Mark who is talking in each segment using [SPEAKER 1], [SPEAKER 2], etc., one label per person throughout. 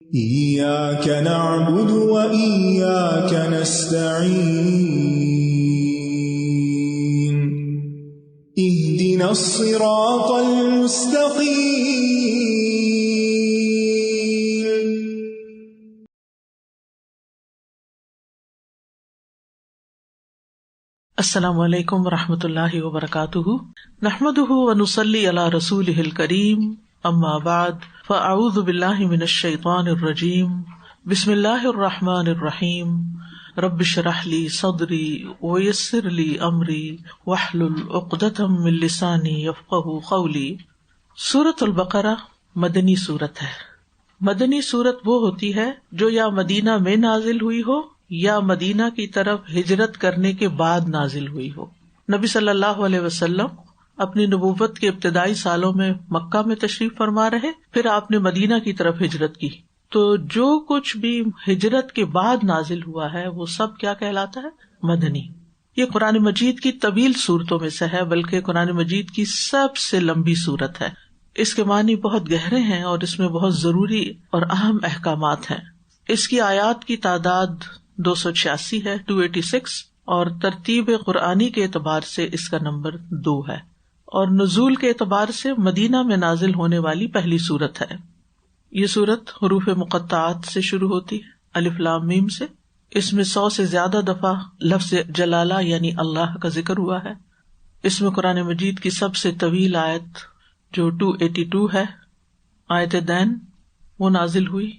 [SPEAKER 1] إياك نعبد وإياك نستعين اهدنا الصراط المستقيم.
[SPEAKER 2] السلام علیکم ورحمۃ اللہ وبرکاتہ، نحمدہ ونصلی علی رسولہ الکریم، اما بعد فاعوذ باللہ من الشیطان الرجیم، بسم اللہ الرحمن الرحیم، رب اشرح لی صدری ویسر لی امری واحلل عقدۃ من لسانی یفقہوا قولی۔ سورۃ البقرہ مدنی سورت ہے۔ مدنی سورت وہ ہوتی ہے جو یا مدینہ میں نازل ہوئی ہو یا مدینہ کی طرف ہجرت کرنے کے بعد نازل ہوئی ہو۔ نبی صلی اللہ علیہ وسلم اپنی نبوت کے ابتدائی سالوں میں مکہ میں تشریف فرما رہے، پھر آپ نے مدینہ کی طرف ہجرت کی، تو جو کچھ بھی ہجرت کے بعد نازل ہوا ہے وہ سب کیا کہلاتا ہے؟ مدنی۔ یہ قرآن مجید کی طویل صورتوں میں سے ہے، بلکہ قرآن مجید کی سب سے لمبی صورت ہے۔ اس کے معنی بہت گہرے ہیں اور اس میں بہت ضروری اور اہم احکامات ہیں۔ اس کی آیات کی تعداد 286 ہے، 286، اور ترتیب قرآنی کے اعتبار سے اس کا نمبر 2 ہے، اور نزول کے اعتبار سے مدینہ میں نازل ہونے والی پہلی سورت ہے۔ یہ سورت حروف مقطعات سے شروع ہوتی ہے، الف لام میم سے۔ اس میں 100 سے زیادہ دفعہ لفظ جلالہ یعنی اللہ کا ذکر ہوا ہے۔ اس میں قرآن مجید کی سب سے طویل آیت جو 282 ہے، آیت دین، وہ نازل ہوئی۔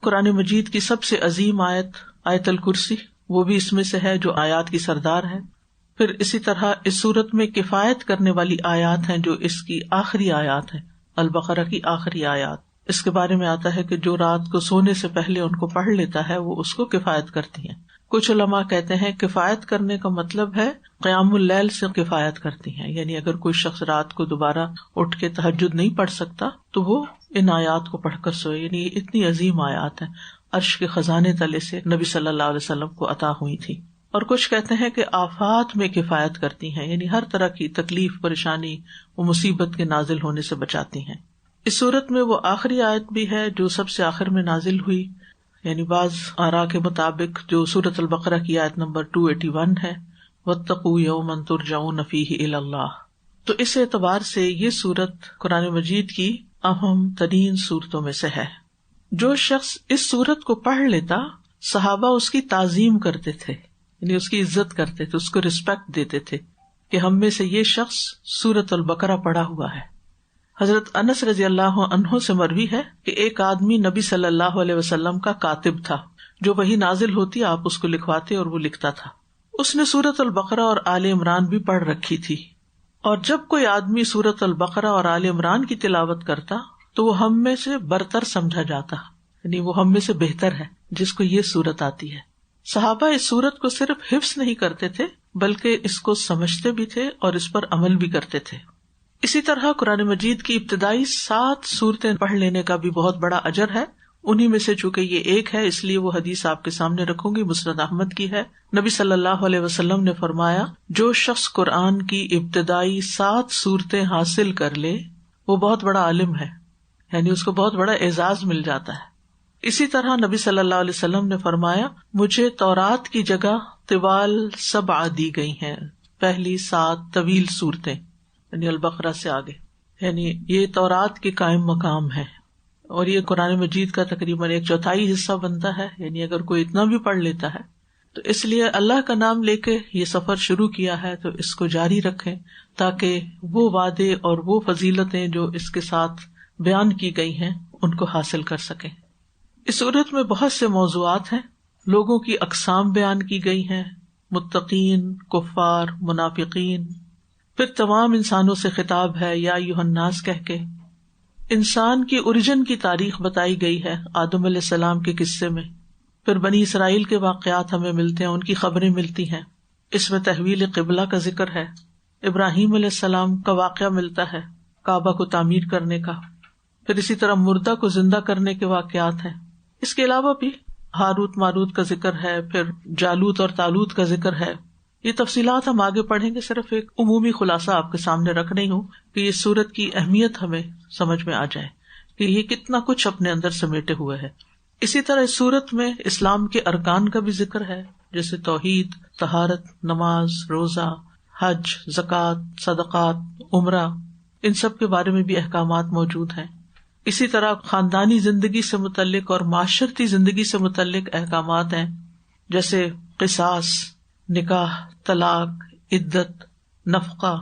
[SPEAKER 2] قرآن مجید کی سب سے عظیم آیت آیت الکرسی، وہ بھی اس میں سے ہے جو آیات کی سردار ہے۔ پھر اسی طرح اس سورت میں کفایت کرنے والی آیات ہیں جو اس کی آخری آیات ہیں، البقرہ کی آخری آیات۔ اس کے بارے میں آتا ہے کہ جو رات کو سونے سے پہلے ان کو پڑھ لیتا ہے وہ اس کو کفایت کرتی ہیں۔ کچھ علماء کہتے ہیں کفایت کرنے کا مطلب ہے قیام اللیل سے کفایت کرتی ہیں، یعنی اگر کوئی شخص رات کو دوبارہ اٹھ کے تہجد نہیں پڑھ سکتا تو وہ ان آیات کو پڑھ کر سوئے، یعنی اتنی عظیم آیات ہیں، عرش کے خزانے تلے سے نبی صلی اللہ علیہ وسلم کو عطا ہوئی تھی۔ اور کچھ کہتے ہیں کہ آفات میں کفایت کرتی ہیں، یعنی ہر طرح کی تکلیف، پریشانی و مصیبت کے نازل ہونے سے بچاتی ہیں۔ اس صورت میں وہ آخری آیت بھی ہے جو سب سے آخر میں نازل ہوئی، یعنی بعض آراء کے مطابق جو سورۃ البقرہ کی آیت نمبر 281 ہے، واتقوا یوما ترجعون فیہ الی اللہ۔ تو اس اعتبار سے یہ سورت قرآن مجید کی اہم ترین صورتوں میں سے ہے۔ جو شخص اس سورت کو پڑھ لیتا، صحابہ اس کی تعظیم کرتے تھے، یعنی اس کی عزت کرتے تھے، اس کو رسپیکٹ دیتے تھے کہ ہم میں سے یہ شخص سورۃ البقرہ پڑھا ہوا ہے۔ حضرت انس رضی اللہ عنہ سے مروی ہے کہ ایک آدمی نبی صلی اللہ علیہ وسلم کا کاتب تھا، جو وحی نازل ہوتی آپ اس کو لکھواتے اور وہ لکھتا تھا۔ اس نے سورۃ البقرہ اور آل عمران بھی پڑھ رکھی تھی، اور جب کوئی آدمی سورۃ البقرہ اور آل عمران کی تلاوت کرتا تو وہ ہم میں سے برتر سمجھا جاتا، یعنی وہ ہم میں سے بہتر ہے جس کو یہ سورت آتی ہے۔ صحابہ اس سورت کو صرف حفظ نہیں کرتے تھے بلکہ اس کو سمجھتے بھی تھے اور اس پر عمل بھی کرتے تھے۔ اسی طرح قرآن مجید کی ابتدائی 7 سورتیں پڑھ لینے کا بھی بہت بڑا اجر ہے۔ انہی میں سے چونکہ یہ ایک ہے اس لیے وہ حدیث آپ کے سامنے رکھوں گی، مسند احمد کی ہے۔ نبی صلی اللہ علیہ وسلم نے فرمایا، جو شخص قرآن کی ابتدائی 7 سورتیں حاصل کر لے وہ بہت بڑا عالم ہے، یعنی اس کو بہت بڑا اعزاز مل جاتا ہے۔ اسی طرح نبی صلی اللہ علیہ وسلم نے فرمایا، مجھے تورات کی جگہ طوال 7 دی گئی ہیں، پہلی 7 طویل صورتیں، یعنی البقرہ سے آگے، یعنی یہ تورات کے قائم مقام ہے، اور یہ قرآن مجید کا تقریباً 1/4 حصہ بنتا ہے، یعنی اگر کوئی اتنا بھی پڑھ لیتا ہے تو اس لیے اللہ کا نام لے کے یہ سفر شروع کیا ہے تو اس کو جاری رکھیں تاکہ وہ وعدے اور وہ فضیلتیں جو اس کے ساتھ بیان کی گئی ہیں ان کو حاصل کر سکیں۔ اس سورت میں بہت سے موضوعات ہیں، لوگوں کی اقسام بیان کی گئی ہیں، متقین، کفار، منافقین، پھر تمام انسانوں سے خطاب ہے یا ایھا الناس کہہ کے، انسان کی اوریجن کی تاریخ بتائی گئی ہے آدم علیہ السلام کے قصے میں، پھر بنی اسرائیل کے واقعات ہمیں ملتے ہیں، ان کی خبریں ملتی ہیں، اس میں تحویل قبلہ کا ذکر ہے، ابراہیم علیہ السلام کا واقعہ ملتا ہے، کعبہ کو تعمیر کرنے کا، پھر اسی طرح مردہ کو زندہ کرنے کے واقعات ہیں۔ اس کے علاوہ بھی ہاروت ماروت کا ذکر ہے، پھر جالوت اور تالوت کا ذکر ہے۔ یہ تفصیلات ہم آگے پڑھیں گے، صرف ایک عمومی خلاصہ آپ کے سامنے رکھ رہی ہوں کہ یہ سورت کی اہمیت ہمیں سمجھ میں آ جائے کہ یہ کتنا کچھ اپنے اندر سمیٹے ہوئے ہے۔ اسی طرح اس سورت میں اسلام کے ارکان کا بھی ذکر ہے، جیسے توحید، طہارت، نماز، روزہ، حج، زکوٰۃ، صدقات، عمرہ، ان سب کے بارے میں بھی احکامات موجود ہیں۔ اسی طرح خاندانی زندگی سے متعلق اور معاشرتی زندگی سے متعلق احکامات ہیں، جیسے قصاص، نکاح، طلاق، عدت، نفقہ،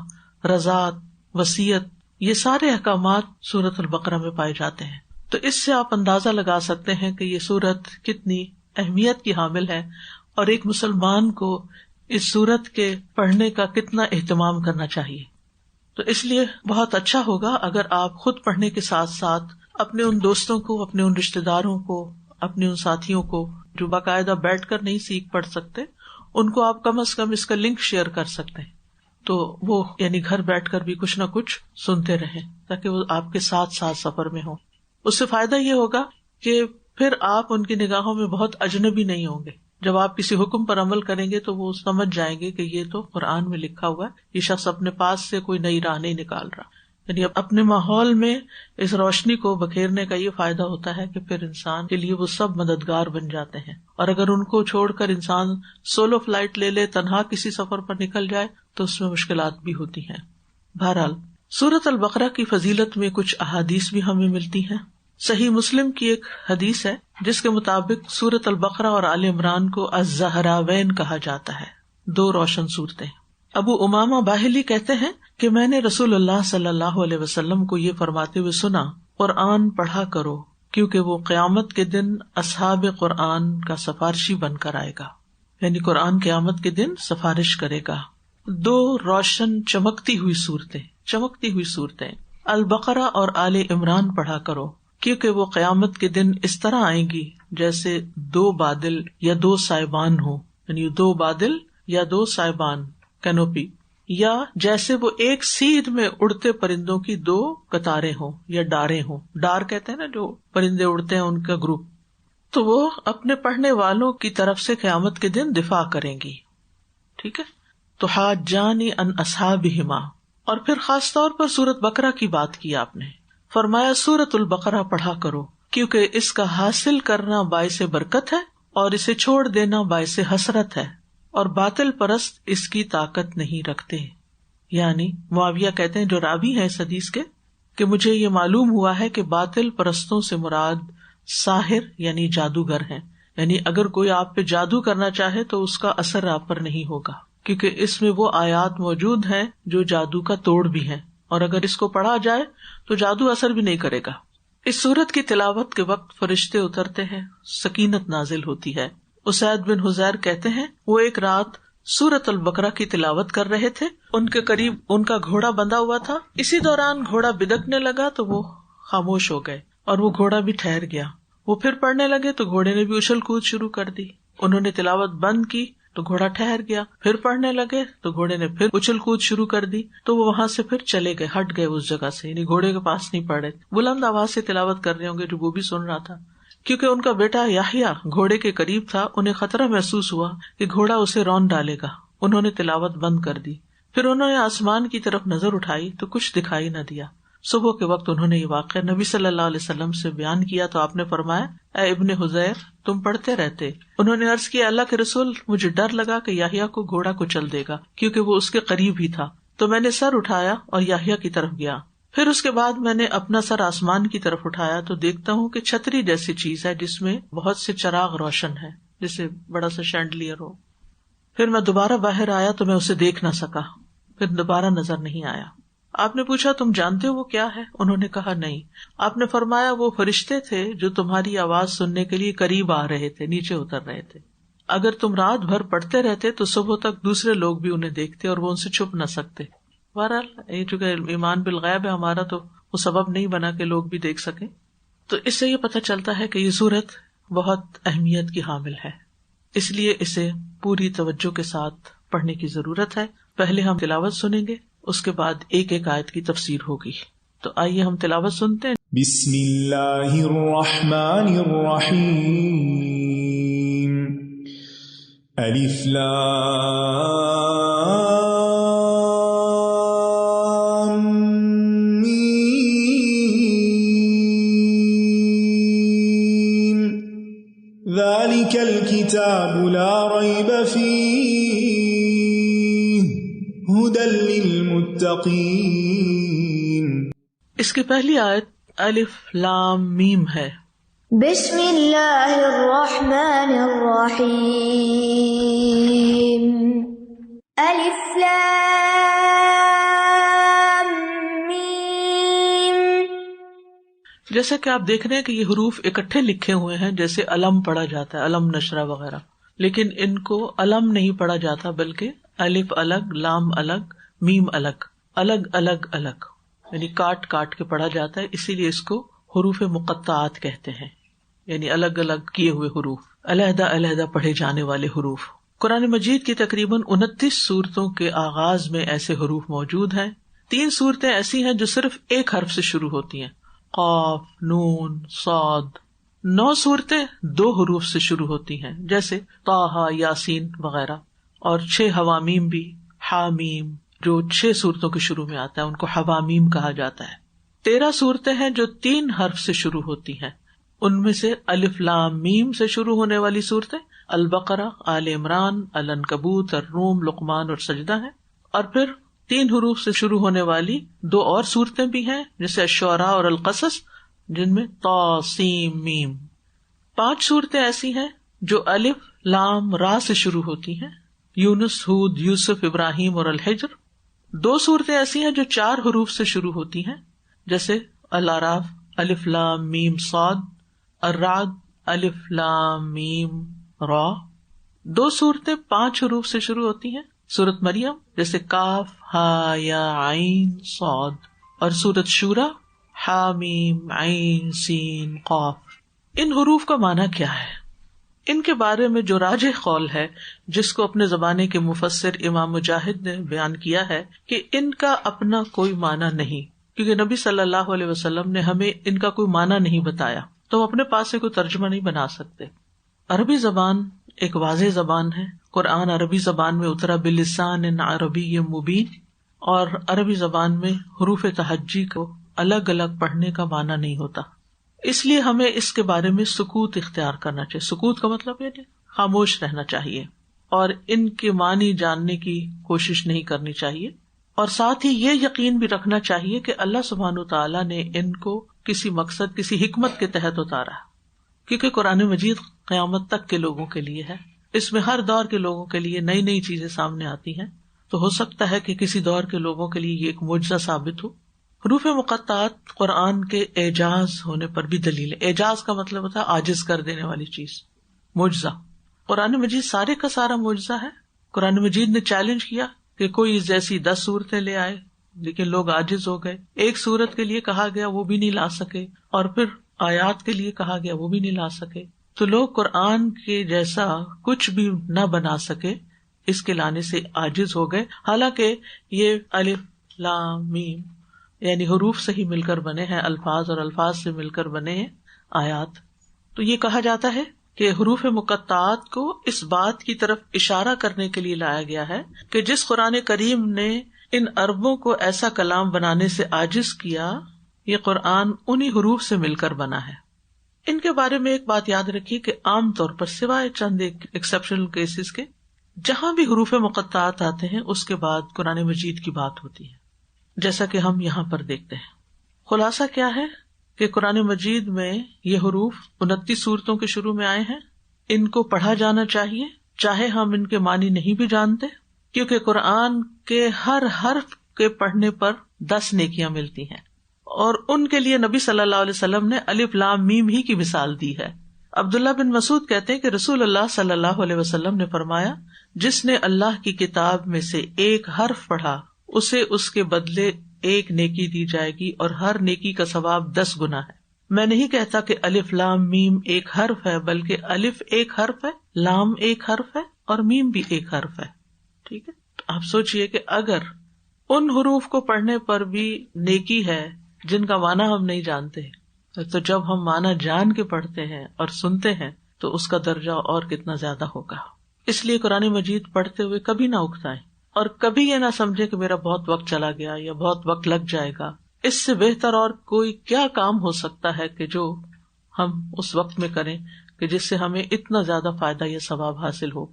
[SPEAKER 2] رضاعت، وصیت، یہ سارے احکامات سورۃ البقرہ میں پائے جاتے ہیں۔ تو اس سے آپ اندازہ لگا سکتے ہیں کہ یہ سورت کتنی اہمیت کی حامل ہے، اور ایک مسلمان کو اس سورت کے پڑھنے کا کتنا اہتمام کرنا چاہیے۔ تو اس لیے بہت اچھا ہوگا اگر آپ خود پڑھنے کے ساتھ ساتھ اپنے ان دوستوں کو، اپنے ان رشتے داروں کو، اپنے ان ساتھیوں کو جو باقاعدہ بیٹھ کر نہیں سیکھ پڑھ سکتے، ان کو آپ کم از کم اس کا لنک شیئر کر سکتے ہیں، تو وہ یعنی گھر بیٹھ کر بھی کچھ نہ کچھ سنتے رہیں تاکہ وہ آپ کے ساتھ ساتھ سفر میں ہوں۔ اس سے فائدہ یہ ہوگا کہ پھر آپ ان کی نگاہوں میں بہت اجنبی نہیں ہوں گے۔ جب آپ کسی حکم پر عمل کریں گے تو وہ سمجھ جائیں گے کہ یہ تو قرآن میں لکھا ہوا ہے، یہ شخص اپنے پاس سے کوئی نئی راہ نہیں نکال رہا۔ یعنی اپنے ماحول میں اس روشنی کو بکھیرنے کا یہ فائدہ ہوتا ہے کہ پھر انسان کے لیے وہ سب مددگار بن جاتے ہیں، اور اگر ان کو چھوڑ کر انسان سولو فلائٹ لے لے، تنہا کسی سفر پر نکل جائے تو اس میں مشکلات بھی ہوتی ہیں۔ بہرحال سورۃ البقرہ کی فضیلت میں کچھ احادیث بھی ہمیں ملتی ہیں۔ صحیح مسلم کی ایک حدیث ہے جس کے مطابق سورۃ البقرہ اور آل عمران کو الزہراوین کہا جاتا ہے، دو روشن صورتیں۔ ابو امامہ باہلی کہتے ہیں کہ میں نے رسول اللہ صلی اللہ علیہ وسلم کو یہ فرماتے ہوئے سنا، قرآن پڑھا کرو کیونکہ وہ قیامت کے دن اصحاب قرآن کا سفارشی بن کر آئے گا، یعنی قرآن قیامت کے دن سفارش کرے گا۔ دو روشن چمکتی ہوئی صورتیں البقرہ اور آل عمران پڑھا کرو کیونکہ وہ قیامت کے دن اس طرح آئیں گی جیسے دو بادل یا دو سائبان ہوں، یعنی دو بادل یا دو سائبان، کینوپی، یا جیسے وہ ایک سیدھ میں اڑتے پرندوں کی دو قطاریں ہوں یا ڈاریں ہوں۔ ڈار کہتے ہیں نا جو پرندے اڑتے ہیں، ان کا گروپ۔ تو وہ اپنے پڑھنے والوں کی طرف سے قیامت کے دن دفاع کریں گی، ٹھیک ہے۔ تو حاجانی ان اصحابہما، اور پھر خاص طور پر سورۃ بقرہ کی بات کی آپ نے، فرمایا سورۃ البقرہ پڑھا کرو کیونکہ اس کا حاصل کرنا باعث برکت ہے اور اسے چھوڑ دینا باعث حسرت ہے، اور باطل پرست اس کی طاقت نہیں رکھتے۔ یعنی معاویہ کہتے ہیں جو راوی ہیں اس حدیث کے، کہ مجھے یہ معلوم ہوا ہے کہ باطل پرستوں سے مراد ساحر یعنی جادوگر ہیں، یعنی اگر کوئی آپ پہ جادو کرنا چاہے تو اس کا اثر آپ پر نہیں ہوگا، کیونکہ اس میں وہ آیات موجود ہیں جو جادو کا توڑ بھی ہیں، اور اگر اس کو پڑھا جائے تو جادو اثر بھی نہیں کرے گا۔ اس سورت کی تلاوت کے وقت فرشتے اترتے ہیں، سکینت نازل ہوتی ہے۔ اسید بن حذیر کہتے ہیں وہ ایک رات سورۃ البقرہ کی تلاوت کر رہے تھے، ان کے قریب ان کا گھوڑا بندھا ہوا تھا، اسی دوران گھوڑا بدکنے لگا تو وہ خاموش ہو گئے اور وہ گھوڑا بھی ٹھہر گیا۔ وہ پھر پڑھنے لگے تو گھوڑے نے بھی اچھل کود شروع کر دی، انہوں نے تلاوت بند کی تو گھوڑا ٹھہر گیا، پھر پڑھنے لگے تو گھوڑے نے پھر اچھل کود شروع کر دی، تو وہ وہاں سے پھر چلے گئے، ہٹ گئے اس جگہ سے، یعنی گھوڑے کے پاس نہیں پڑے۔ بلند آواز سے تلاوت کر رہے ہوں گے جو وہ بھی سن رہا تھا، کیونکہ ان کا بیٹا یحییٰ گھوڑے کے قریب تھا، انہیں خطرہ محسوس ہوا کہ گھوڑا اسے رون ڈالے گا، انہوں نے تلاوت بند کر دی۔ پھر انہوں نے آسمان کی طرف نظر اٹھائی تو کچھ دکھائی نہ دیا۔ صبح کے وقت انہوں نے یہ واقعہ نبی صلی اللہ علیہ وسلم سے بیان کیا تو آپ نے فرمایا، اے ابن حذیر تم پڑھتے رہتے۔ انہوں نے عرض کیا، اللہ کے رسول مجھے ڈر لگا کہ یحییٰ کو گھوڑا کچل دے گا، کیونکہ وہ اس کے قریب ہی تھا، تو میں نے سر اٹھایا اور یحییٰ کی طرف گیا۔ پھر اس کے بعد میں نے اپنا سر آسمان کی طرف اٹھایا تو دیکھتا ہوں کہ چھتری جیسی چیز ہے جس میں بہت سے چراغ روشن ہے، جیسے بڑا سا شینڈلیئر ہو۔ پھر میں دوبارہ باہر آیا تو میں اسے دیکھ نہ سکا، پھر دوبارہ نظر نہیں آیا۔ آپ نے پوچھا تم جانتے ہو وہ کیا ہے؟ انہوں نے کہا نہیں۔ آپ نے فرمایا وہ فرشتے تھے جو تمہاری آواز سننے کے لیے قریب آ رہے تھے، نیچے اتر رہے تھے۔ اگر تم رات بھر پڑھتے رہتے تو صبح تک دوسرے لوگ بھی انہیں دیکھتے اور وہ ان سے چھپ نہ سکتے۔ بہرحال یہ چونکہ ایمان بالغیب ہے ہمارا، تو وہ سبب نہیں بنا کہ لوگ بھی دیکھ سکیں۔ تو اس سے یہ پتہ چلتا ہے کہ یہ سورت بہت اہمیت کی حامل ہے، اس لیے اسے پوری توجہ کے ساتھ پڑھنے کی ضرورت ہے۔ پہلے ہم تلاوت سنیں گے، اس کے بعد ایک ایک آیت کی تفسیر ہوگی۔ تو آئیے ہم تلاوت سنتے ہیں۔
[SPEAKER 1] بسم اللہ الرحمن الرحیم، الف لام میم، ذلك الكتاب لا ريب فيه هدى للمتقين۔
[SPEAKER 2] اس کی پہلی آیت الف لام میم ہے۔
[SPEAKER 3] بسم اللہ الرحمن الرحیم، الف لام میم۔
[SPEAKER 2] جیسا کہ آپ دیکھ رہے ہیں کہ یہ حروف اکٹھے لکھے ہوئے ہیں، جیسے علم پڑھا جاتا ہے، علم نشرہ وغیرہ، لیکن ان کو علم نہیں پڑھا جاتا، بلکہ الف الگ، لام الگ، میم الگ، الگ الگ الگ، یعنی کاٹ کاٹ کے پڑھا جاتا ہے، اسی لیے اس کو حروف مقطعات کہتے ہیں، یعنی الگ الگ کیے ہوئے حروف، علیحدہ علیحدہ پڑھے جانے والے حروف۔ قرآن مجید کی تقریباً 29 سورتوں کے آغاز میں ایسے حروف موجود ہیں۔ 3 سورتیں ایسی ہیں جو صرف ایک حرف سے شروع ہوتی ہیں، قاف، نون، صاد۔ 9 سورتیں 2 حروف سے شروع ہوتی ہیں، جیسے طٰہٰ، یاسین وغیرہ، اور 6 حوامیم بھی، حامیم، جو 6 سورتوں کے شروع میں آتا ہے ان کو حوامیم کہا جاتا ہے۔ 13 سورتیں ہیں جو 3 حرف سے شروع ہوتی ہیں، ان میں سے الف لام میم سے شروع ہونے والی صورتیں البقرہ، آل عمران، العنکبوت، الروم، لقمان اور سجدہ ہیں، اور پھر 3 حروف سے شروع ہونے والی 2 اور صورتیں بھی ہیں، جیسے الشعراء اور القصص، جن میں طا، سین، میم۔ 5 صورتیں ایسی ہیں جو الف لام را سے شروع ہوتی ہیں، یونس، ہود، یوسف، ابراہیم اور الحجر۔ 2 صورتیں ایسی ہیں جو 4 حروف سے شروع ہوتی ہیں، جیسے الاعراف، الف لام میم صاد، الرعد، الف لام میم را۔ 2 صورتیں 5 حروف سے شروع ہوتی ہیں، سورت مریم، جیسے کاف، ہا یا عین صاد، اور سورت شورا، حا میم عین سین قاف۔ ان حروف کا معنی کیا ہے؟ ان کے بارے میں جو راجح قول ہے، جس کو اپنے زمانے کے مفسر امام مجاہد نے بیان کیا ہے، کہ ان کا اپنا کوئی معنی نہیں، کیونکہ نبی صلی اللہ علیہ وسلم نے ہمیں ان کا کوئی معنی نہیں بتایا، تو ہم اپنے پاس سے کوئی ترجمہ نہیں بنا سکتے۔ عربی زبان ایک واضح زبان ہے، قرآن عربی زبان میں اترا بلسان عربی مبین، اور عربی زبان میں حروف تہجی کو الگ الگ پڑھنے کا معنی نہیں ہوتا، اس لیے ہمیں اس کے بارے میں سکوت اختیار کرنا چاہیے۔ سکوت کا مطلب ہے خاموش رہنا چاہیے، اور ان کے معنی جاننے کی کوشش نہیں کرنی چاہیے، اور ساتھ ہی یہ یقین بھی رکھنا چاہیے کہ اللہ سبحانہ تعالیٰ نے ان کو کسی مقصد، کسی حکمت کے تحت اتارا، کیونکہ قرآن مجید قیامت تک کے لوگوں کے لیے ہے، اس میں ہر دور کے لوگوں کے لیے نئی نئی چیزیں سامنے آتی ہیں، تو ہو سکتا ہے کہ کسی دور کے لوگوں کے لیے یہ ایک معجزہ ثابت ہو۔ حروف مقطعات قرآن کے اعجاز ہونے پر بھی دلیل ہے۔ اعجاز کا مطلب ہوتا ہے عاجز کر دینے والی چیز، معجزہ۔ قرآن مجید سارے کا سارا معجزہ ہے۔ قرآن مجید نے چیلنج کیا کہ کوئی جیسی 10 صورتیں لے آئے، لیکن لوگ عاجز ہو گئے۔ ایک صورت کے لیے کہا گیا وہ بھی نہیں لا سکے، اور پھر آیات کے لیے کہا گیا وہ بھی نہیں لا سکے، تو لوگ قرآن کے جیسا کچھ بھی نہ بنا سکے، اس کے لانے سے عاجز ہو گئے، حالانکہ یہ الف لام میم یعنی حروف سے ہی مل کر بنے ہیں، الفاظ اور الفاظ سے مل کر بنے ہیں آیات۔ تو یہ کہا جاتا ہے کہ حروف مقطعات کو اس بات کی طرف اشارہ کرنے کے لیے لایا گیا ہے کہ جس قرآن کریم نے ان عربوں کو ایسا کلام بنانے سے عاجز کیا، یہ قرآن انہی حروف سے مل کر بنا ہے۔ ان کے بارے میں ایک بات یاد رکھیے کہ عام طور پر سوائے چند ایکسیپشنل کیسز کے، جہاں بھی حروف مقطعات آتے ہیں اس کے بعد قرآن مجید کی بات ہوتی ہے، جیسا کہ ہم یہاں پر دیکھتے ہیں۔ خلاصہ کیا ہے کہ قرآن مجید میں یہ حروف 29 سورتوں کے شروع میں آئے ہیں، ان کو پڑھا جانا چاہیے چاہے ہم ان کے معنی نہیں بھی جانتے، کیونکہ قرآن کے ہر حرف کے پڑھنے پر 10 نیکیاں ملتی ہیں، اور ان کے لیے نبی صلی اللہ علیہ وسلم نے الف لام میم ہی کی مثال دی ہے۔ عبداللہ بن مسعود کہتے ہیں کہ رسول اللہ صلی اللہ علیہ وسلم نے فرمایا، جس نے اللہ کی کتاب میں سے ایک حرف پڑھا اسے اس کے بدلے 1 نیکی دی جائے گی، اور ہر نیکی کا ثواب 10 گنا ہے۔ میں نہیں کہتا کہ الف لام میم ایک حرف ہے، بلکہ الف ایک حرف ہے، لام ایک حرف ہے، اور میم بھی ایک حرف ہے۔ ٹھیک ہے، آپ سوچئے کہ اگر ان حروف کو پڑھنے پر بھی نیکی ہے جن کا معنی ہم نہیں جانتے، تو جب ہم معنی جان کے پڑھتے ہیں اور سنتے ہیں تو اس کا درجہ اور کتنا زیادہ ہوگا۔ اس لیے قرآن مجید پڑھتے ہوئے کبھی نہ اکتائیں، اور کبھی یہ نہ سمجھے کہ میرا بہت وقت چلا گیا یا بہت وقت لگ جائے گا۔ اس سے بہتر اور کوئی کیا کام ہو سکتا ہے کہ جو ہم اس وقت میں کریں کہ جس سے ہمیں اتنا زیادہ فائدہ یا ثواب حاصل ہو.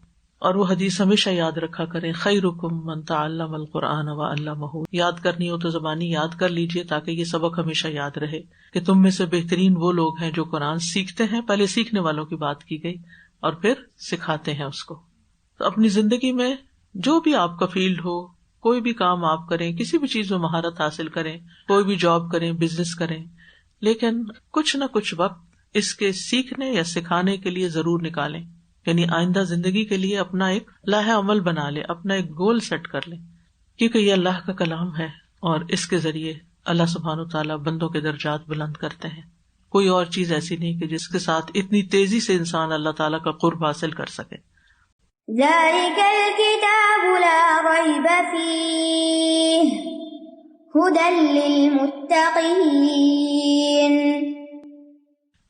[SPEAKER 2] اور وہ حدیث ہمیشہ یاد رکھا کریں، خیرکم من تعلم القرآن وعلمہ. یاد کرنی ہو تو زبانی یاد کر لیجئے تاکہ یہ سبق ہمیشہ یاد رہے کہ تم میں سے بہترین وہ لوگ ہیں جو قرآن سیکھتے ہیں. پہلے سیکھنے والوں کی بات کی گئی اور پھر سکھاتے ہیں اس کو. تو اپنی زندگی میں جو بھی آپ کا فیلڈ ہو، کوئی بھی کام آپ کریں، کسی بھی چیز میں مہارت حاصل کریں، کوئی بھی جاب کریں، بزنس کریں، لیکن کچھ نہ کچھ وقت اس کے سیکھنے یا سکھانے کے لیے ضرور نکالیں. یعنی آئندہ زندگی کے لیے اپنا ایک لائحہ عمل بنا لیں، اپنا ایک گول سیٹ کر لیں، کیونکہ یہ اللہ کا کلام ہے اور اس کے ذریعے اللہ سبحانہ وتعالیٰ بندوں کے درجات بلند کرتے ہیں. کوئی اور چیز ایسی نہیں کہ جس کے ساتھ اتنی تیزی سے انسان اللہ تعالیٰ کا قرب حاصل کر سکے.
[SPEAKER 3] ذلك الكتاب لا ريب فيه هدى للمتقين.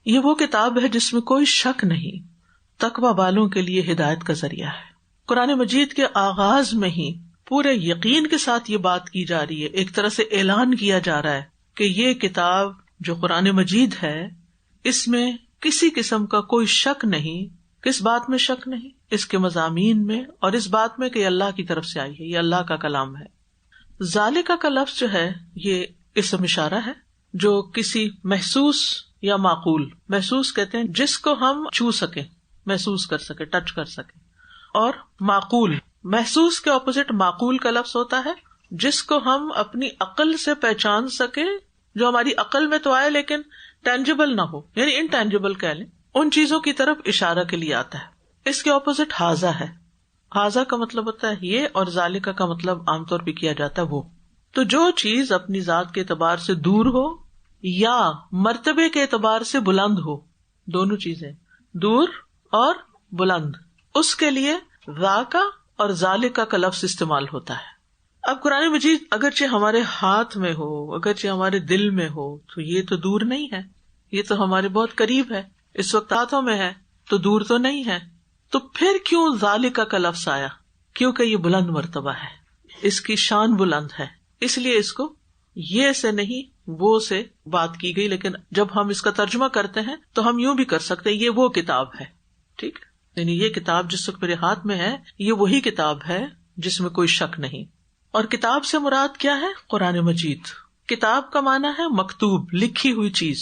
[SPEAKER 2] یہ وہ کتاب ہے جس میں کوئی شک نہیں، تقوی والوں کے لیے ہدایت کا ذریعہ ہے. قرآن مجید کے آغاز میں ہی پورے یقین کے ساتھ یہ بات کی جا رہی ہے، ایک طرح سے اعلان کیا جا رہا ہے کہ یہ کتاب جو قرآن مجید ہے اس میں کسی قسم کا کوئی شک نہیں. کس بات میں شک نہیں؟ اس کے مضامین میں اور اس بات میں کہ اللہ کی طرف سے آئی ہے، یہ اللہ کا کلام ہے. ذالکہ کا لفظ جو ہے یہ اسم اشارہ ہے جو کسی محسوس یا معقول، محسوس کہتے ہیں جس کو ہم چھو سکیں، محسوس کر سکے، ٹچ کر سکے، اور معقول، محسوس کے اپوزٹ معقول کا لفظ ہوتا ہے جس کو ہم اپنی عقل سے پہچان سکے، جو ہماری عقل میں تو آئے لیکن ٹینجیبل نہ ہو، یعنی انٹینجیبل کہہ لیں، ان چیزوں کی طرف اشارہ کے لیے آتا ہے. اس کے اپوزٹ حاذا ہے. حاذا کا مطلب ہوتا ہے یہ، اور ذالکہ کا مطلب عام طور پہ کیا جاتا ہے وہ. تو جو چیز اپنی ذات کے اعتبار سے دور ہو یا مرتبے کے اعتبار سے بلند ہو، دونوں چیزیں دور اور بلند، اس کے لیے ذاکا اور ذالکہ کا لفظ استعمال ہوتا ہے. اب قرآن مجید اگرچہ ہمارے ہاتھ میں ہو، اگرچہ ہمارے دل میں ہو، تو یہ تو دور نہیں ہے، یہ تو ہمارے بہت قریب ہے، اس وقت ہاتھوں میں ہے تو دور تو نہیں ہے. تو پھر کیوں ذالکہ کا لفظ آیا؟ کیونکہ یہ بلند مرتبہ ہے، اس کی شان بلند ہے، اس لیے اس کو یہ سے نہیں وہ سے بات کی گئی. لیکن جب ہم اس کا ترجمہ کرتے ہیں تو ہم یوں بھی کر سکتے ہیں، یہ وہ کتاب ہے. ٹھیک، یعنی یہ کتاب جس وقت میرے ہاتھ میں ہے یہ وہی کتاب ہے جس میں کوئی شک نہیں. اور کتاب سے مراد کیا ہے؟ قرآن مجید. کتاب کا معنی ہے مکتوب، لکھی ہوئی چیز.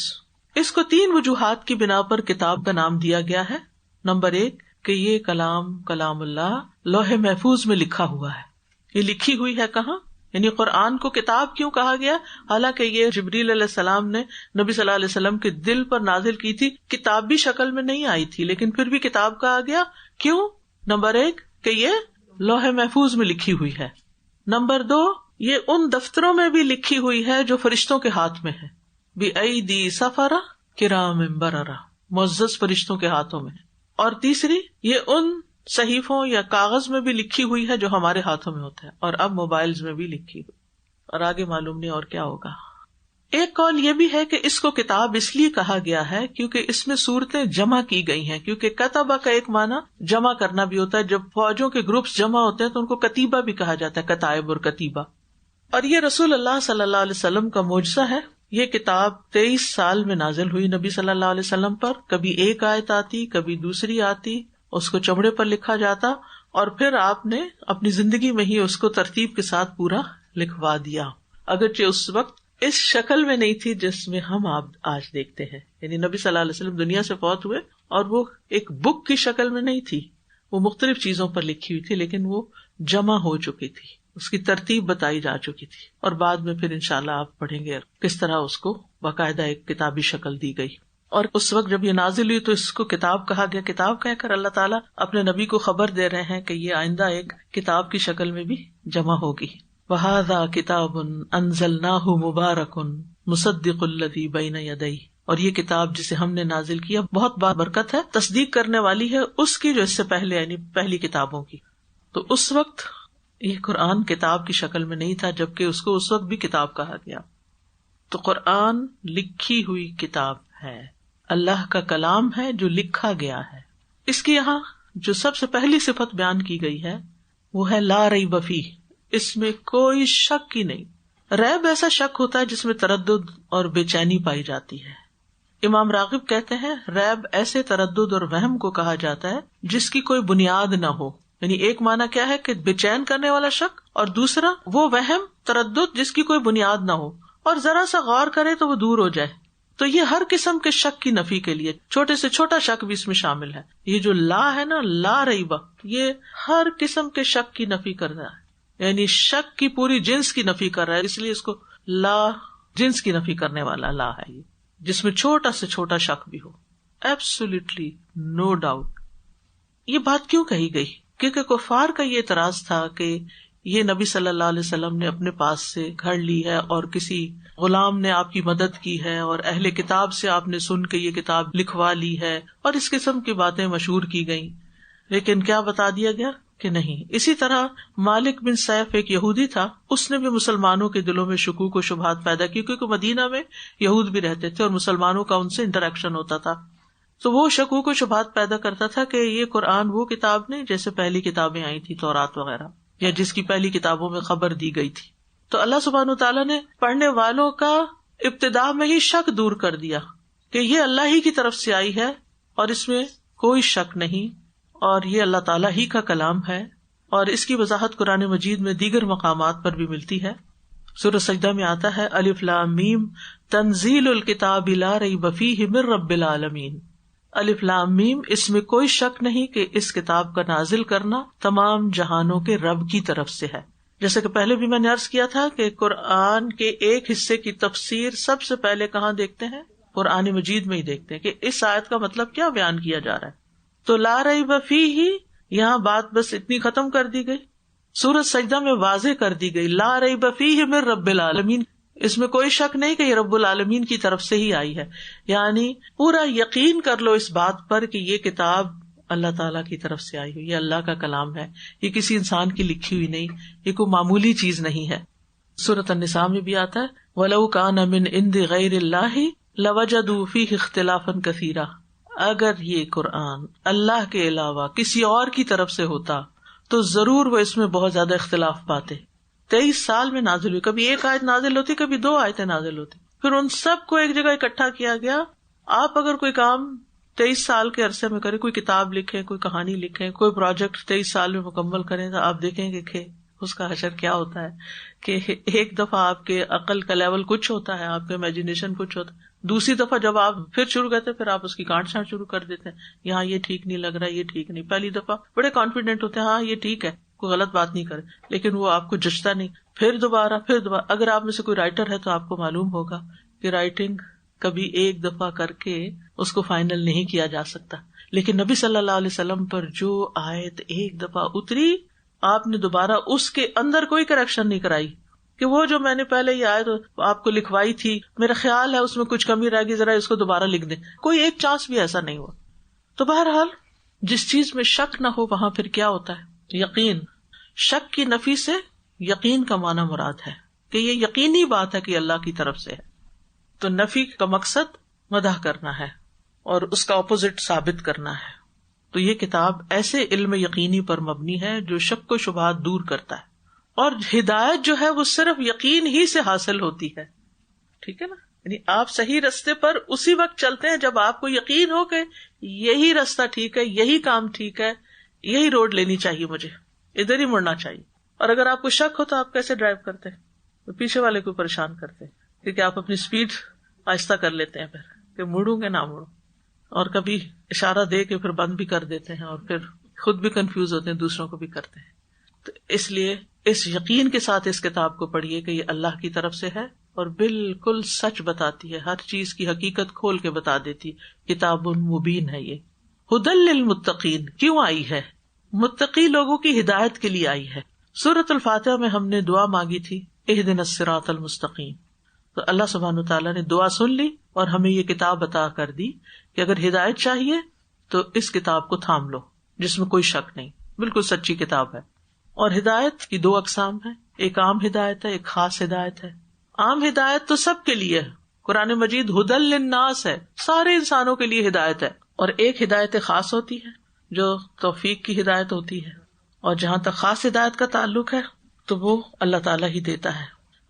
[SPEAKER 2] اس کو 3 وجوہات کی بنا پر کتاب کا نام دیا گیا ہے. نمبر 1 کہ یہ کلام اللہ لوح محفوظ میں لکھا ہوا ہے. یہ لکھی ہوئی ہے کہاں؟ یعنی قرآن کو کتاب کیوں کہا گیا؟ حالانکہ یہ جبریل علیہ السلام نے نبی صلی اللہ علیہ وسلم کے دل پر نازل کی تھی، کتابی شکل میں نہیں آئی تھی، لیکن پھر بھی کتاب کہا گیا. کیوں؟ نمبر 1 کہ یہ لوح محفوظ میں لکھی ہوئی ہے. نمبر 2 یہ ان دفتروں میں بھی لکھی ہوئی ہے جو فرشتوں کے ہاتھ میں ہے، بِأَيْدِي سَفَرَةٍ كِرَامٍ بَرَرَةٍ، معزز فرشتوں کے ہاتھوں میں. اور تیسری یہ ان صحیفوں یا کاغذ میں بھی لکھی ہوئی ہے جو ہمارے ہاتھوں میں ہوتا ہے، اور اب موبائلز میں بھی لکھی ہوئی، اور آگے معلوم نہیں اور کیا ہوگا. ایک قول یہ بھی ہے کہ اس کو کتاب اس لیے کہا گیا ہے کیونکہ اس میں صورتیں جمع کی گئی ہیں، کیونکہ کتبہ کا ایک معنی جمع کرنا بھی ہوتا ہے. جب فوجوں کے گروپس جمع ہوتے ہیں تو ان کو کتیبہ بھی کہا جاتا ہے، کتائب اور کتیبہ. اور یہ رسول اللہ صلی اللہ علیہ وسلم کا معجزہ ہے. یہ کتاب 23 سال میں نازل ہوئی نبی صلی اللہ علیہ وسلم پر. کبھی ایک آیت آتی، کبھی دوسری آتی، اس کو چمڑے پر لکھا جاتا، اور پھر آپ نے اپنی زندگی میں ہی اس کو ترتیب کے ساتھ پورا لکھوا دیا. اگرچہ اس وقت اس شکل میں نہیں تھی جس میں ہم آپ آج دیکھتے ہیں. یعنی نبی صلی اللہ علیہ وسلم دنیا سے فوت ہوئے اور وہ ایک بک کی شکل میں نہیں تھی، وہ مختلف چیزوں پر لکھی ہوئی تھی، لیکن وہ جمع ہو چکی تھی، اس کی ترتیب بتائی جا چکی تھی. اور بعد میں پھر انشاءاللہ آپ پڑھیں گے کس طرح اس کو باقاعدہ ایک کتابی شکل دی گئی. اور اس وقت جب یہ نازل ہوئی تو اس کو کتاب کہا گیا. کتاب کہہ کر اللہ تعالیٰ اپنے نبی کو خبر دے رہے ہیں کہ یہ آئندہ ایک کتاب کی شکل میں بھی جمع ہوگی. وَهَذَا كِتَابٌ أَنزَلْنَاهُ مُبَارَكٌ مُصَدِّقُ الَّذِي بَيْنَ يَدَيْهِ. اور یہ کتاب جسے ہم نے نازل کیا بہت برکت ہے، تصدیق کرنے والی ہے اس کی جو اس سے پہلے یعنی پہلی کتابوں کی. تو اس وقت یہ قرآن کتاب کی شکل میں نہیں تھا، جبکہ اس کو اس وقت بھی کتاب کہا گیا. تو قرآن لکھی ہوئی کتاب ہے، اللہ کا کلام ہے جو لکھا گیا ہے. اس کی یہاں جو سب سے پہلی صفت بیان کی گئی ہے وہ ہے لا ریب فیہ، اس میں کوئی شک ہی نہیں. ریب ایسا شک ہوتا ہے جس میں تردد اور بے چینی پائی جاتی ہے، امام راغب کہتے ہیں ریب ایسے تردد اور وہم کو کہا جاتا ہے جس کی کوئی بنیاد نہ ہو. یعنی ایک معنی کیا ہے کہ بے چین کرنے والا شک، اور دوسرا وہ وہم تردد جس کی کوئی بنیاد نہ ہو اور ذرا سا غور کرے تو وہ دور ہو جائے. تو یہ ہر قسم کے شک کی نفی کے لیے، چھوٹے سے چھوٹا شک بھی اس میں شامل ہے. یہ جو لا ہے نا، لا ریبہ، یہ ہر قسم کے شک کی نفی کر رہا ہے، یعنی شک کی پوری جنس کی نفی کر رہا ہے. اس لیے اس کو لا جنس کی نفی کرنے والا لا ہے یہ، جس میں چھوٹا سے چھوٹا شک بھی ہو. Absolutely no doubt. یہ بات کیوں کہی گئی؟ کیونکہ کفار کا یہ اعتراض تھا کہ یہ نبی صلی اللہ علیہ وسلم نے اپنے پاس سے گھڑ لی ہے اور کسی غلام نے آپ کی مدد کی ہے اور اہل کتاب سے آپ نے سن کے یہ کتاب لکھوا لی ہے، اور اس قسم کی باتیں مشہور کی گئیں. لیکن کیا بتا دیا گیا کہ نہیں. اسی طرح مالک بن سیف ایک یہودی تھا، اس نے بھی مسلمانوں کے دلوں میں شکوک و شبہات پیدا کی، کیونکہ مدینہ میں یہود بھی رہتے تھے اور مسلمانوں کا ان سے انٹریکشن ہوتا تھا. تو وہ شکوک و شبہات پیدا کرتا تھا کہ یہ قرآن وہ کتاب نہیں جیسے پہلی کتابیں آئی تھی تورات وغیرہ، یا جس کی پہلی کتابوں میں خبر دی گئی تھی. تو اللہ سبحانہ وتعالیٰ نے پڑھنے والوں کا ابتدا میں ہی شک دور کر دیا کہ یہ اللہ ہی کی طرف سے آئی ہے اور اس میں کوئی شک نہیں، اور یہ اللہ تعالیٰ ہی کا کلام ہے. اور اس کی وضاحت قرآن مجید میں دیگر مقامات پر بھی ملتی ہے. سورہ سجدہ میں آتا ہے الف لام میم تنزیل الکتاب لا ریب فیہ من رب العالمین. الف لام میم، اس میں کوئی شک نہیں کہ اس کتاب کا نازل کرنا تمام جہانوں کے رب کی طرف سے ہے. جیسے کہ پہلے بھی میں نے عرض کیا تھا کہ قرآن کے ایک حصے کی تفسیر سب سے پہلے کہاں دیکھتے ہیں؟ قرآن مجید میں ہی دیکھتے ہیں کہ اس آیت کا مطلب کیا بیان کیا جا رہا ہے. تو لا ریب فیہ، یہاں بات بس اتنی ختم کر دی گئی. سورۃ سجدہ میں واضح کر دی گئی لا ریب فیہ من رب العالمین، اس میں کوئی شک نہیں کہ یہ رب العالمین کی طرف سے ہی آئی ہے. یعنی پورا یقین کر لو اس بات پر کہ یہ کتاب اللہ تعالیٰ کی طرف سے آئی ہوئی، یہ اللہ کا کلام ہے، یہ کسی انسان کی لکھی ہوئی نہیں، یہ کوئی معمولی چیز نہیں ہے. سورۃ النساء میں بھی آتا ہے وَلَوْ كَانَ مِنْ عِنْدِ غَيْرِ اللَّهِ لَوَجَدُوا فِيهِ اخْتِلَافًا كَثِيرًا. اگر یہ قرآن اللہ کے علاوہ کسی اور کی طرف سے ہوتا تو ضرور وہ اس میں بہت زیادہ اختلاف پاتے. 23 سال میں نازل ہوئی، کبھی ایک آیت نازل ہوتی، کبھی 2 آیتیں نازل ہوتی، پھر ان سب کو ایک جگہ اکٹھا کیا گیا. آپ اگر کوئی کام 23 سال کے عرصے میں کریں، کوئی کتاب لکھیں، کوئی کہانی لکھیں، کوئی پروجیکٹ 23 سال میں مکمل کریں، تو آپ دیکھیں گے کہ اس کا حشر کیا ہوتا ہے. کہ ایک دفعہ آپ کے عقل کا لیول کچھ ہوتا ہے، آپ کا امیجنیشن کچھ ہوتا ہے، دوسری دفعہ جب آپ پھر شروع کرتے پھر آپ اس کی کاٹ چھانٹ شروع کر دیتے ہیں، یہاں یہ ٹھیک نہیں لگ رہا، یہ ٹھیک نہیں. پہلی دفعہ بڑے کانفیڈنٹ ہوتے ہیں ہاں یہ ٹھیک ہے، کوئی غلط بات نہیں کرے، لیکن وہ آپ کو جچتا نہیں. پھر دوبارہ اگر آپ میں سے کوئی رائٹر ہے تو آپ کو معلوم ہوگا کہ رائٹنگ کبھی ایک دفعہ کر کے اس کو فائنل نہیں کیا جا سکتا. لیکن نبی صلی اللہ علیہ وسلم پر جو آیت ایک دفعہ اتری، آپ نے دوبارہ اس کے اندر کوئی کریکشن نہیں کرائی کہ وہ جو میں نے پہلے یہ آیت آپ کو لکھوائی تھی، میرا خیال ہے اس میں کچھ کمی رہ گئی، ذرا اس کو دوبارہ لکھ دیں. کوئی ایک چانس بھی ایسا نہیں ہوا. تو بہرحال جس چیز میں شک نہ ہو وہاں پھر کیا ہوتا ہے؟ یقین. شک کی نفی سے یقین کا معنی مراد ہے کہ یہ یقینی بات ہے کہ اللہ کی طرف سے ہے. تو نفی کا مقصد مدح کرنا ہے اور اس کا اپوزٹ ثابت کرنا ہے. تو یہ کتاب ایسے علم یقینی پر مبنی ہے جو شک و شبہات دور کرتا ہے، اور ہدایت جو ہے وہ صرف یقین ہی سے حاصل ہوتی ہے. ٹھیک ہے نا؟ یعنی آپ صحیح رستے پر اسی وقت چلتے ہیں جب آپ کو یقین ہو کہ یہی راستہ ٹھیک ہے، یہی کام ٹھیک ہے، یہی روڈ لینی چاہیے، مجھے ادھر ہی مڑنا چاہیے. اور اگر آپ کو شک ہو تو آپ کیسے ڈرائیو کرتے ہیں؟ تو پیچھے والے کو پریشان کرتے ہیں، کیونکہ آپ اپنی سپیڈ آہستہ کر لیتے ہیں پھر کہ مڑوں گے نہ مڑوں، اور کبھی اشارہ دے کے پھر بند بھی کر دیتے ہیں، اور پھر خود بھی کنفیوز ہوتے ہیں، دوسروں کو بھی کرتے ہیں. تو اس لیے اس یقین کے ساتھ اس کتاب کو پڑھیے کہ یہ اللہ کی طرف سے ہے اور بالکل سچ بتاتی ہے، ہر چیز کی حقیقت کھول کے بتا دیتی. کتاب مبین ہے. یہ ہدی للمتقین کیوں آئی ہے؟ متقی لوگوں کی ہدایت کے لیے آئی ہے. سورۃ الفاتحہ میں ہم نے دعا مانگی تھی اہدنا الصراط المستقیم، تو اللہ سبحانہ تعالیٰ نے دعا سن لی اور ہمیں یہ کتاب عطا کر دی کہ اگر ہدایت چاہیے تو اس کتاب کو تھام لو، جس میں کوئی شک نہیں، بالکل سچی کتاب ہے. اور ہدایت کی 2 اقسام ہیں، ایک عام ہدایت ہے، ایک خاص ہدایت ہے. عام ہدایت تو سب کے لیے ہے، قرآن مجید ہدی للناس ہے، سارے انسانوں کے لیے ہدایت ہے. اور ایک ہدایت خاص ہوتی ہے جو توفیق کی ہدایت ہوتی ہے، اور جہاں تک خاص ہدایت کا تعلق ہے تو وہ اللہ تعالیٰ ہی دیتا ہے.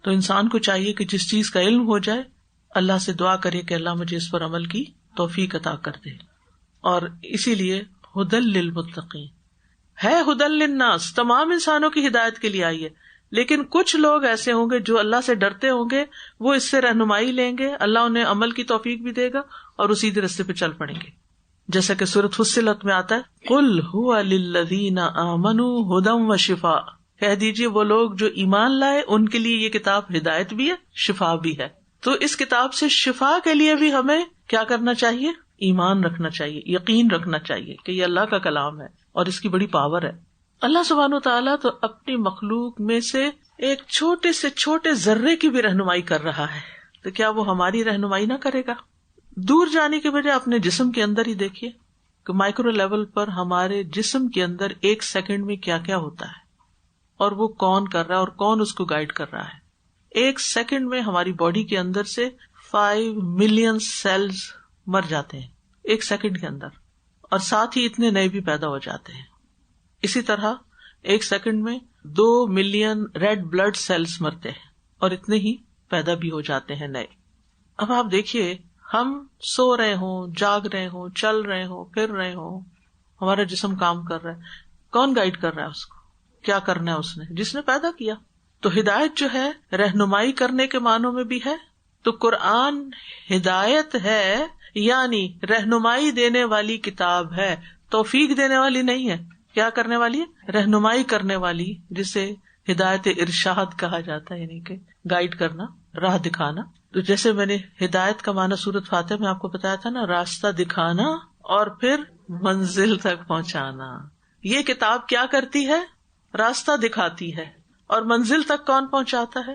[SPEAKER 2] تو انسان کو چاہیے کہ جس چیز کا علم ہو جائے اللہ سے دعا کرے کہ اللہ مجھے اس پر عمل کی توفیق عطا کر دے. اور اسی لیے ہدی للمتقین ہے، ہدی للناس تمام انسانوں کی ہدایت کے لیے آئی ہے. لیکن کچھ لوگ ایسے ہوں گے جو اللہ سے ڈرتے ہوں گے، وہ اس سے رہنمائی لیں گے، اللہ انہیں عمل کی توفیق بھی دے گا اور وہ سیدھے راستے پہ چل پڑیں گے. جیسا کہ سورۃ فصلت میں آتا ہے قل هو للذین آمنوا ھدی وشفاء، کہہ دیجیے وہ لوگ جو ایمان لائے ان کے لیے یہ کتاب ہدایت بھی ہے، شفا بھی ہے. تو اس کتاب سے شفا کے لیے بھی ہمیں کیا کرنا چاہیے؟ ایمان رکھنا چاہیے، یقین رکھنا چاہیے کہ یہ اللہ کا کلام ہے اور اس کی بڑی پاور ہے. اللہ سبحانہ وتعالیٰ تو اپنی مخلوق میں سے ایک چھوٹے سے چھوٹے ذرے کی بھی رہنمائی کر رہا ہے، تو کیا وہ ہماری رہنمائی نہ کرے گا؟ دور جانے کے بجائے اپنے جسم کے اندر ہی دیکھیے کہ مائکرو لیول پر ہمارے جسم کے اندر ایک سیکنڈ میں کیا کیا ہوتا ہے اور وہ کون کر رہا ہے اور کون اس کو گائیڈ کر رہا ہے. ایک سیکنڈ میں ہماری باڈی کے اندر سے 5 ملین سیلز مر جاتے ہیں ایک سیکنڈ کے اندر، اور ساتھ ہی اتنے نئے بھی پیدا ہو جاتے ہیں. اسی طرح ایک سیکنڈ میں 2 ملین ریڈ بلڈ سیلز مرتے ہیں اور اتنے ہی پیدا بھی ہو جاتے ہیں نئے. اب آپ دیکھیے، ہم سو رہے ہوں، جاگ رہے ہوں، چل رہے ہوں، پھر رہے ہوں، ہمارا جسم کام کر رہا ہے، کون گائیڈ کر رہا ہے اس کو؟ کیا کرنا ہے اس نے؟ جس نے پیدا کیا. تو ہدایت جو ہے رہنمائی کرنے کے معنوں میں بھی ہے. تو قرآن ہدایت ہے، یعنی رہنمائی دینے والی کتاب ہے، توفیق دینے والی نہیں ہے. کیا کرنے والی ہے؟ رہنمائی کرنے والی، جسے ہدایت ارشاد کہا جاتا ہے، یعنی کہ گائیڈ کرنا، راہ دکھانا. تو جیسے میں نے ہدایت کا معنی سورۃ فاتحہ میں آپ کو بتایا تھا نا، راستہ دکھانا اور پھر منزل تک پہنچانا. یہ کتاب کیا کرتی ہے؟ راستہ دکھاتی ہے. اور منزل تک کون پہنچاتا ہے؟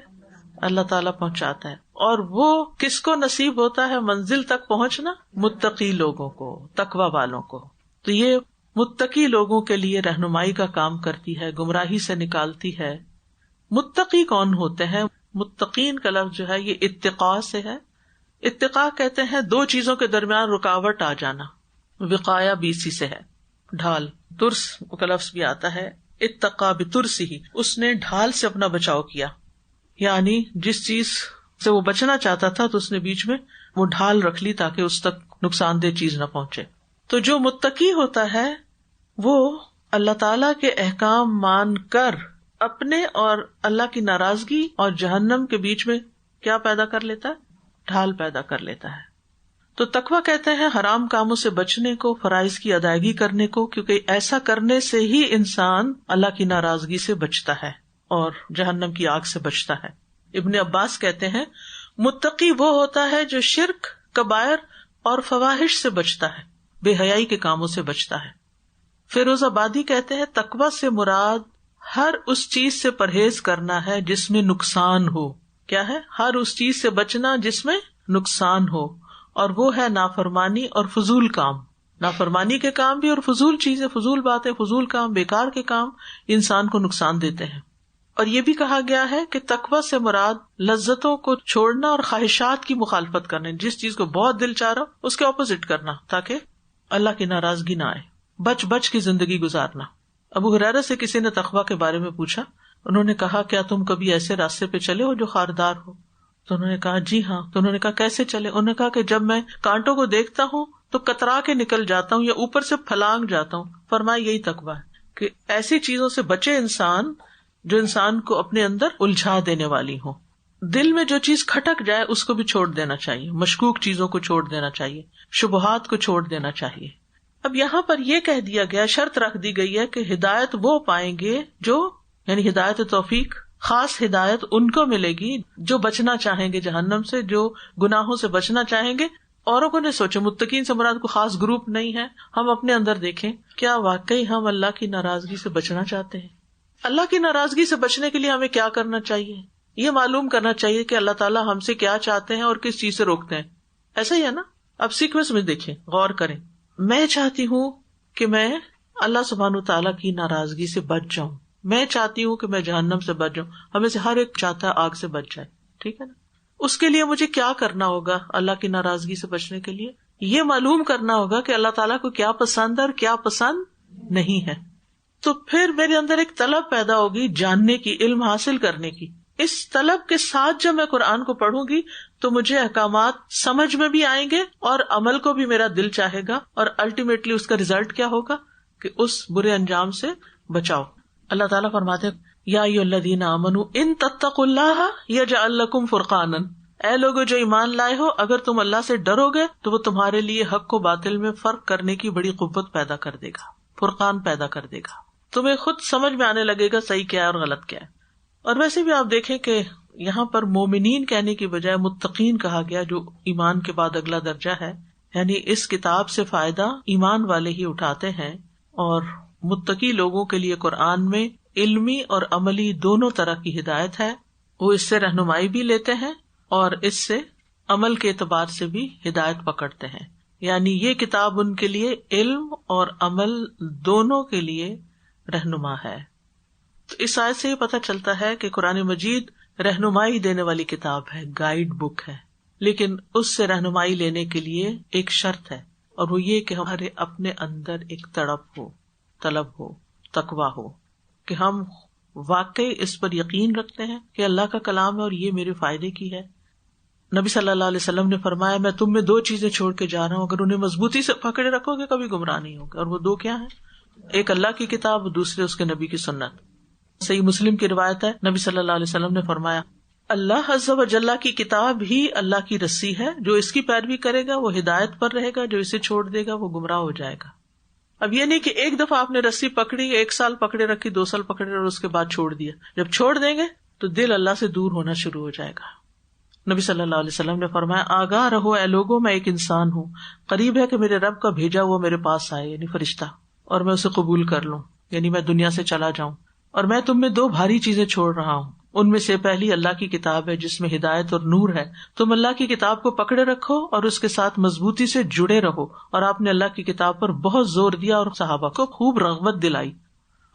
[SPEAKER 2] اللہ تعالیٰ پہنچاتا ہے. اور وہ کس کو نصیب ہوتا ہے منزل تک پہنچنا؟ متقی لوگوں کو، تقوی والوں کو. تو یہ متقی لوگوں کے لیے رہنمائی کا کام کرتی ہے، گمراہی سے نکالتی ہے. متقی کون ہوتے ہیں؟ متقین کا لفظ جو ہے یہ اتقاء سے ہے. اتقاء کہتے ہیں 2 چیزوں کے درمیان رکاوٹ آ جانا. وقایا بیسی سے ہے، ڈھال. ترس کا لفظ بھی آتا ہے، اتقا بترسہ، اس نے ڈھال سے اپنا بچاؤ کیا، یعنی جس چیز سے وہ بچنا چاہتا تھا تو اس نے بیچ میں وہ ڈھال رکھ لی تاکہ اس تک نقصان دہ چیز نہ پہنچے. تو جو متقی ہوتا ہے وہ اللہ تعالی کے احکام مان کر اپنے اور اللہ کی ناراضگی اور جہنم کے بیچ میں کیا پیدا کر لیتا ہے؟ ڈھال پیدا کر لیتا ہے. تو تقویٰ کہتے ہیں حرام کاموں سے بچنے کو، فرائض کی ادائیگی کرنے کو، کیونکہ ایسا کرنے سے ہی انسان اللہ کی ناراضگی سے بچتا ہے اور جہنم کی آگ سے بچتا ہے. ابن عباس کہتے ہیں متقی وہ ہوتا ہے جو شرک، کبائر اور فواحش سے بچتا ہے، بے حیائی کے کاموں سے بچتا ہے. فیروز آبادی کہتے ہیں تقویٰ سے مراد ہر اس چیز سے پرہیز کرنا ہے جس میں نقصان ہو. کیا ہے؟ ہر اس چیز سے بچنا جس میں نقصان ہو، اور وہ ہے نافرمانی اور فضول کام. نافرمانی کے کام بھی اور فضول چیزیں، فضول باتیں، فضول کام، بیکار کے کام انسان کو نقصان دیتے ہیں. اور یہ بھی کہا گیا ہے کہ تقویٰ سے مراد لذتوں کو چھوڑنا اور خواہشات کی مخالفت کرنا، جس چیز کو بہت دل چاہ رہا اس کے اپوزٹ کرنا تاکہ اللہ کی ناراضگی نہ آئے، بچ بچ کی زندگی گزارنا. ابو ہریرہ سے کسی نے تقویٰ کے بارے میں پوچھا، انہوں نے کہا کیا تم کبھی ایسے راستے پہ چلے ہو جو خاردار ہو؟ تو انہوں نے کہا جی ہاں. تو انہوں نے کہا کیسے چلے؟ انہوں نے کہا کہ جب میں کانٹوں کو دیکھتا ہوں تو کترا کے نکل جاتا ہوں یا اوپر سے پھلانگ جاتا ہوں. فرمایا یہی تقویٰ ہے کہ ایسی چیزوں سے بچے انسان جو انسان کو اپنے اندر الجھا دینے والی ہوں. دل میں جو چیز کھٹک جائے اس کو بھی چھوڑ دینا چاہیے، مشکوک چیزوں کو چھوڑ دینا چاہیے، شبہات کو چھوڑ دینا چاہیے. اب یہاں پر یہ کہہ دیا گیا، شرط رکھ دی گئی ہے کہ ہدایت وہ پائیں گے جو، یعنی ہدایت توفیق، خاص ہدایت ان کو ملے گی جو بچنا چاہیں گے جہنم سے، جو گناہوں سے بچنا چاہیں گے. اوروں کو نہیں سوچے، متقین سے مراد کو خاص گروپ نہیں ہے. ہم اپنے اندر دیکھیں کیا واقعی ہم اللہ کی ناراضگی سے بچنا چاہتے ہیں؟ اللہ کی ناراضگی سے بچنے کے لیے ہمیں کیا کرنا چاہیے؟ یہ معلوم کرنا چاہیے کہ اللہ تعالیٰ ہم سے کیا چاہتے ہیں اور کس چیز سے روکتے ہیں. ایسا ہی ہے نا؟ اب سیکوینس میں دیکھیں، غور کریں. میں چاہتی ہوں کہ میں اللہ سبحانہ تعالیٰ کی ناراضگی سے بچ جاؤں، میں چاہتی ہوں کہ میں جہنم سے بچ جاؤں. ہمیں سے ہر ایک چاہتا ہے آگ سے بچ جائے، ٹھیک ہے نا؟ اس کے لیے مجھے کیا کرنا ہوگا اللہ کی ناراضگی سے بچنے کے لیے؟ یہ معلوم کرنا ہوگا کہ اللہ تعالیٰ کو کیا پسند ہے اور کیا پسند نہیں ہے. تو پھر میرے اندر ایک طلب پیدا ہوگی جاننے کی، علم حاصل کرنے کی اس طلب کے ساتھ جب میں قرآن کو پڑھوں گی تو مجھے احکامات سمجھ میں بھی آئیں گے اور عمل کو بھی میرا دل چاہے گا، اور الٹیمیٹلی اس کا ریزلٹ کیا ہوگا کہ اس برے انجام سے بچاؤ. اللہ تعالیٰ فرماتے ہیں یا ایھا الذین آمنوا ان تتقوا اللہ یجعل لکم فرقانا، اے لوگو جو ایمان لائے ہو، اگر تم اللہ سے ڈرو گے تو وہ تمہارے لیے حق و باطل میں فرق کرنے کی بڑی قوت پیدا کر دے گا، فرقان پیدا کر دے گا. تمہیں خود سمجھ میں آنے لگے گا صحیح کیا ہے اور غلط کیا ہے. اور ویسے بھی آپ دیکھیں کہ یہاں پر مومنین کہنے کی بجائے متقین کہا گیا، جو ایمان کے بعد اگلا درجہ ہے. یعنی اس کتاب سے فائدہ ایمان والے ہی اٹھاتے ہیں، اور متقی لوگوں کے لیے قرآن میں علمی اور عملی دونوں طرح کی ہدایت ہے. وہ اس سے رہنمائی بھی لیتے ہیں اور اس سے عمل کے اعتبار سے بھی ہدایت پکڑتے ہیں. یعنی یہ کتاب ان کے لیے علم اور عمل دونوں کے لیے رہنما ہے. تو اس آیت سے یہ پتہ چلتا ہے کہ قرآن مجید رہنمائی دینے والی کتاب ہے، گائیڈ بک ہے، لیکن اس سے رہنمائی لینے کے لیے ایک شرط ہے، اور وہ یہ کہ ہمارے اپنے اندر ایک طلب ہو، تقویٰ ہو، کہ ہم واقعی اس پر یقین رکھتے ہیں کہ اللہ کا کلام ہے اور یہ میرے فائدے کی ہے. نبی صلی اللہ علیہ وسلم نے فرمایا میں تم میں 2 چیزیں چھوڑ کے جا رہا ہوں، اگر انہیں مضبوطی سے پکڑے رکھو گے کبھی گمراہ نہیں ہوگے. اور وہ 2 کیا ہیں؟ ایک اللہ کی کتاب، دوسرے اس کے نبی کی سنت. صحیح مسلم کی روایت ہے، نبی صلی اللہ علیہ وسلم نے فرمایا اللہ عز و جل کی کتاب ہی اللہ کی رسی ہے، جو اس کی پیروی کرے گا وہ ہدایت پر رہے گا، جو اسے چھوڑ دے گا وہ گمراہ ہو جائے گا. اب یہ نہیں کہ ایک دفعہ آپ نے رسی پکڑی، 1 سال پکڑے رکھی، 2 سال پکڑے اور اس کے بعد چھوڑ دیا. جب چھوڑ دیں گے تو دل اللہ سے دور ہونا شروع ہو جائے گا. نبی صلی اللہ علیہ وسلم نے فرمایا آگاہ رہو اے لوگوں، میں ایک انسان ہوں، قریب ہے کہ میرے رب کا بھیجا ہوا میرے پاس آئے، یعنی فرشتہ، اور میں اسے قبول کر لوں، یعنی میں دنیا سے چلا جاؤں. اور میں تم میں 2 بھاری چیزیں چھوڑ رہا ہوں، ان میں سے پہلی اللہ کی کتاب ہے جس میں ہدایت اور نور ہے. تم اللہ کی کتاب کو پکڑے رکھو اور اس کے ساتھ مضبوطی سے جڑے رہو. اور آپ نے اللہ کی کتاب پر بہت زور دیا اور صحابہ کو خوب رغبت دلائی.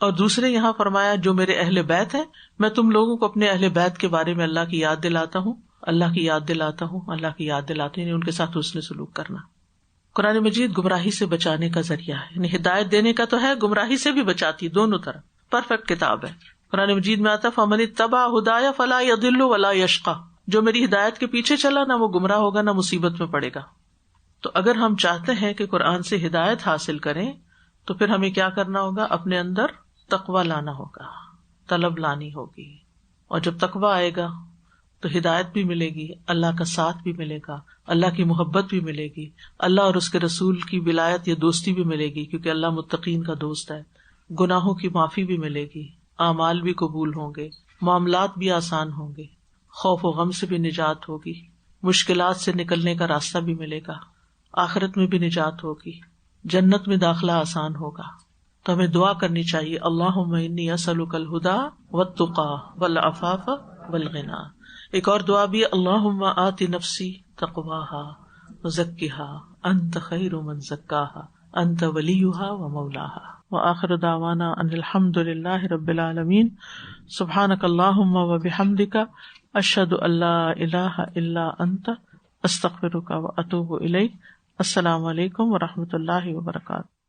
[SPEAKER 2] اور دوسرے یہاں فرمایا جو میرے اہل بیت ہیں، میں تم لوگوں کو اپنے اہل بیت کے بارے میں اللہ کی یاد دلاتا ہوں، اللہ کی یاد دلاتا ہوں، اللہ کی یاد دلاتے ہیں، ان کے ساتھ حسن سلوک کرنا. قرآن مجید گمراہی سے بچانے کا ذریعہ ہے، یعنی ہدایت دینے کا تو ہے، گمراہی سے بھی بچاتی، دونوں طرح. پرفیکٹ کتاب ہے. قرآن مجید میں آتا فمن اتبع ہدایا فلا یضل ولا یشقی، جو میری ہدایت کے پیچھے چلا نہ وہ گمراہ ہوگا نہ مصیبت میں پڑے گا. تو اگر ہم چاہتے ہیں کہ قرآن سے ہدایت حاصل کریں تو پھر ہمیں کیا کرنا ہوگا؟ اپنے اندر تقویٰ لانا ہوگا، طلب لانی ہوگی. اور جب تقویٰ آئے گا تو ہدایت بھی ملے گی، اللہ کا ساتھ بھی ملے گا، اللہ کی محبت بھی ملے گی، اللہ اور اس کے رسول کی ولایت یا دوستی بھی ملے گی، کیونکہ اللہ متقین کا دوست ہے. گناہوں کی معافی بھی ملے گی، اعمال بھی قبول ہوں گے، معاملات بھی آسان ہوں گے، خوف و غم سے بھی نجات ہوگی، مشکلات سے نکلنے کا راستہ بھی ملے گا، آخرت میں بھی نجات ہوگی، جنت میں داخلہ آسان ہوگا. تو ہمیں دعا کرنی چاہیے اللہم انی اسألک الہدی والتقی والعفاف والغنی. ایک اور دعا بھی اللہم آت نفسی تقواہا وزکھا انت خیر من زکاہا انت ولیہا ومولاہا. وآخر دعوانا ان الحمد للہ رب العالمین. سبحانک اللہم وبحمدک اشہد ان لا الہ الا انت استغفرک واتوب الیک. السلام علیکم ورحمۃ اللہ وبرکاتہ.